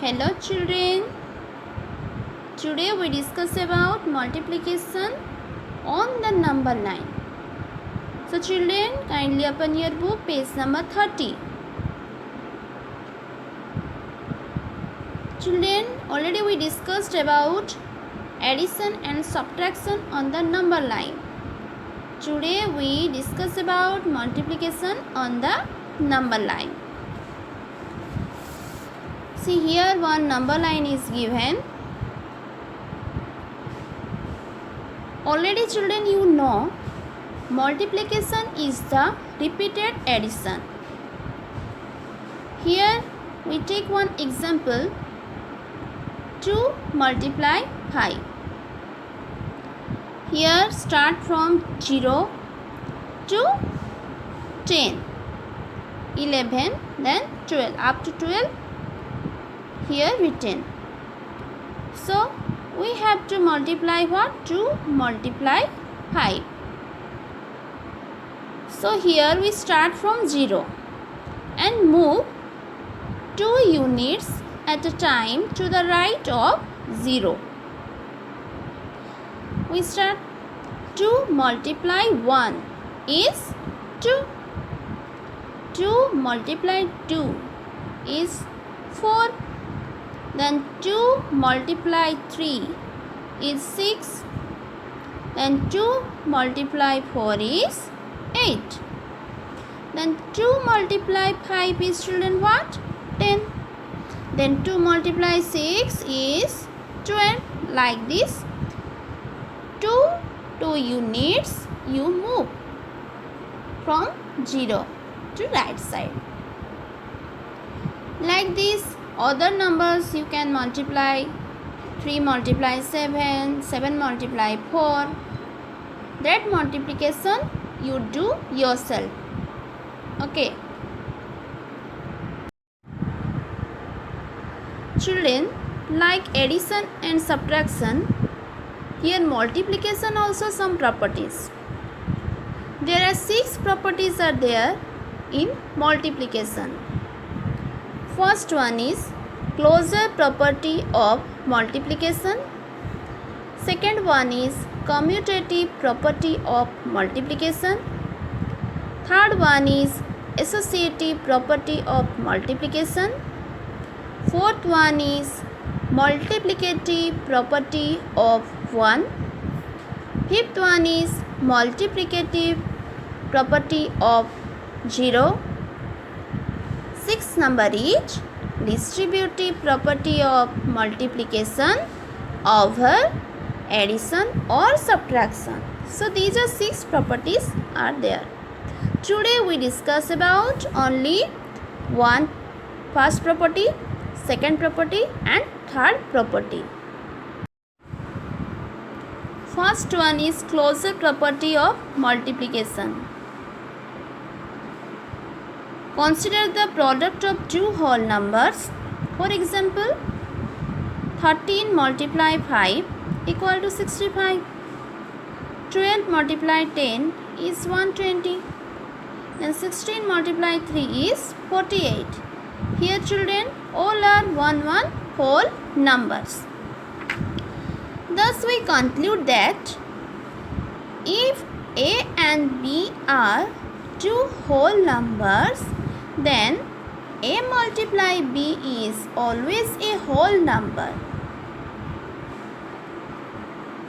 Hello children, today we discuss about multiplication on the number line. So children, kindly open your book, page number 30. Children, already we discussed about addition and subtraction on the number line. Today we discuss about multiplication on the number line. See, here one number line is given. Already children, you know multiplication is the repeated addition. Here we take one example, 2 multiply 5. Here start from 0 to 10, 11, then 12, up to 12 here written. So we have to multiply what? 2 multiply 5. So here we start from 0 and move 2 units at a time to the right of 0. We start 2 multiply 1 is 2. 2 multiply 2 is 4. Then 2 multiply 3 is 6. Then 2 multiply 4 is 8. Then 2 multiply 5 is children what? 10. Then 2 multiply 6 is 12. Like this, 2 units you move from 0 to right side. Like this, other numbers you can multiply. 3 multiply 7, 7 multiply 4. That multiplication you do yourself. Okay. Children, like addition and subtraction, here multiplication also some properties. There are 6 properties are there in multiplication. First one is closure property of multiplication. Second one is commutative property of multiplication. Third one is associative property of multiplication. Fourth one is multiplicative property of 1. Fifth one is multiplicative property of 0. Sixth number is distributive property of multiplication over addition or subtraction. So these are 6 properties are there. Today we discuss about only one first property, second property and third property. First one is closure property of multiplication. Consider the product of two whole numbers. For example, 13 multiply 5 equal to 65. 12 multiply 10 is 120. Then 16 multiply 3 is 48. Here children, all are 1 whole numbers. Thus we conclude that if A and B are two whole numbers, then A multiply B is always a whole number.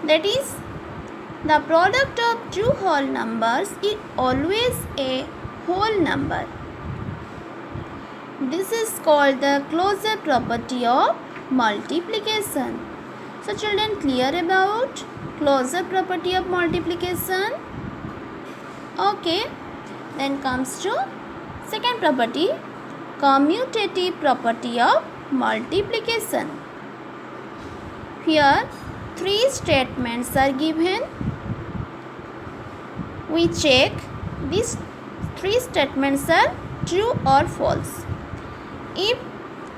That is, the product of two whole numbers is always a whole number. This is called the closure property of multiplication. So children, clear about closure property of multiplication? Okay, then comes to second property, commutative property of multiplication. Here 3 statements are given. We check these 3 statements are true or false. If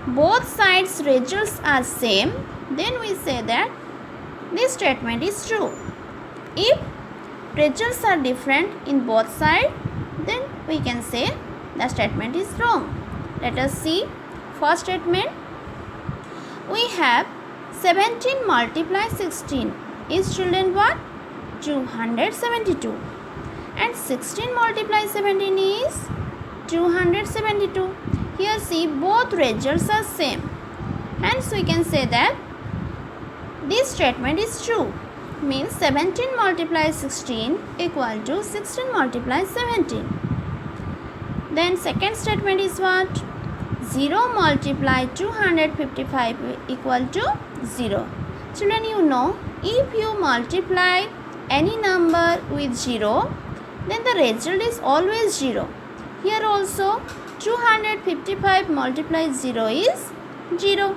both sides results are same, then we say that this statement is true. If results are different in both sides, then we can say the statement is wrong. Let us see first statement. We have 17 multiply 16 is children what? 272. And 16 multiply 17 is 272. Here see both results are same. Hence we can say that this statement is true. Means 17 multiply 16 equal to 16 multiply 17. Then second statement is what? 0 multiply 255 equal to 0. Children, you know, if you multiply any number with 0, then the result is always 0. Here also 255 multiplied 0 is 0.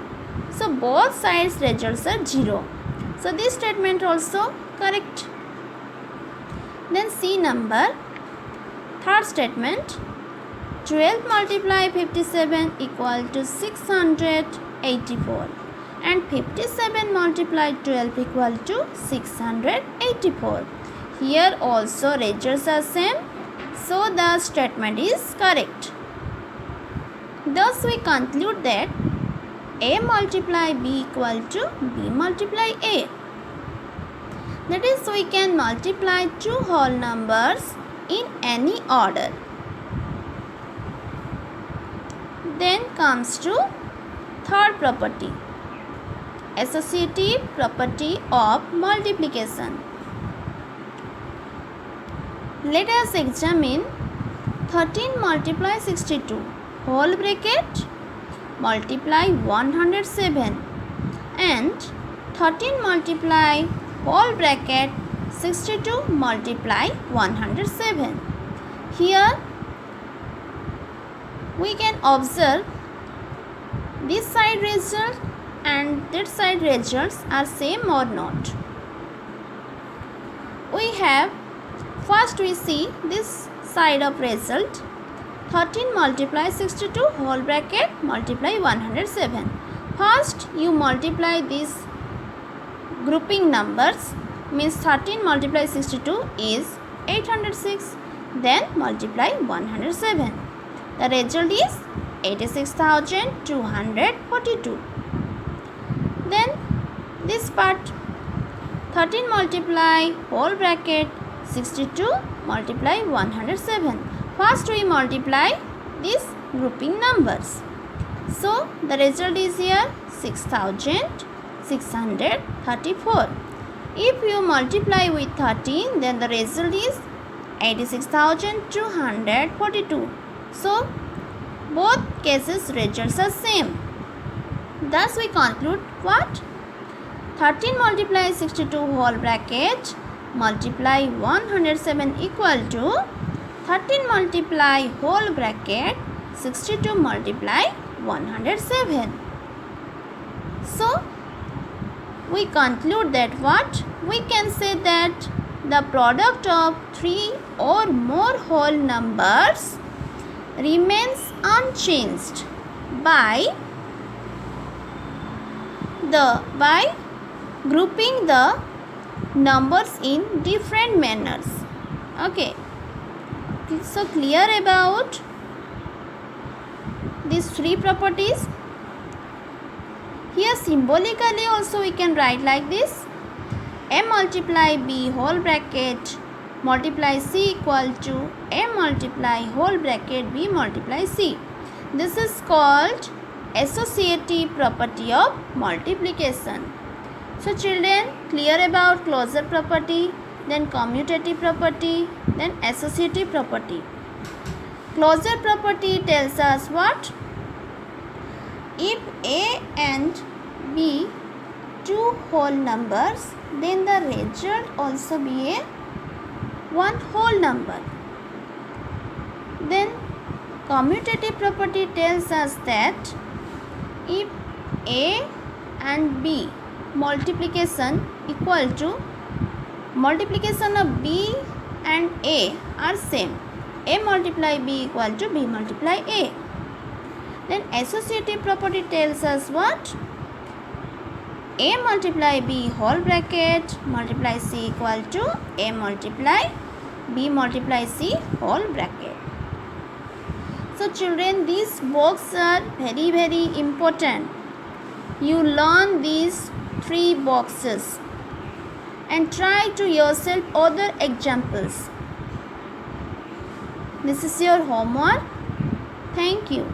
So both sides results are 0. So this statement also correct. Then C number, third statement, 12 multiply 57 equal to 684 and 57 multiplied 12 equal to 684. Here also results are same, so the statement is correct. Thus we conclude that A multiply B equal to B multiply A. That is, we can multiply two whole numbers in any order. Then comes to third property, associative property of multiplication. Let us examine 13 multiply 62 whole bracket multiply 107 and 13 multiply whole bracket 62 multiply 107. Here we can observe this side result and that side results are same or not. We have, first we see this side of result, 13 multiply 62 whole bracket multiply 107. First you multiply these grouping numbers, means 13 multiply 62 is 806, then multiply 107. The result is 86,242. Then this part, 13 multiply whole bracket 62 multiply 107. First we multiply these grouping numbers. So the result is here 6,634. If you multiply with 13, then the result is 86,242. So both cases results are same. Thus we conclude what? 13 multiply 62 whole bracket multiply 107 equal to 13 multiply whole bracket 62 multiply 107. So we conclude that what? We can say that the product of three or more whole numbers remains unchanged by grouping the numbers in different manners. Okay, so clear about these three properties. Here symbolically also we can write like this: A multiply B whole bracket multiply C equal to A multiply whole bracket B multiply C. This is called associative property of multiplication. So children, clear about closure property, then commutative property, then associative property. Closure property tells us what? If A and B two whole numbers, then the result also be a one whole number. Then commutative property tells us that if A and B multiplication equal to multiplication of B and A are same, A multiply B equal to B multiply A. Then associative property tells us what? A multiply B whole bracket multiply C equal to A multiply B multiply C whole bracket. So children, these books are very important. you learn these 3 boxes and try to yourself other examples. This is your homework. Thank you.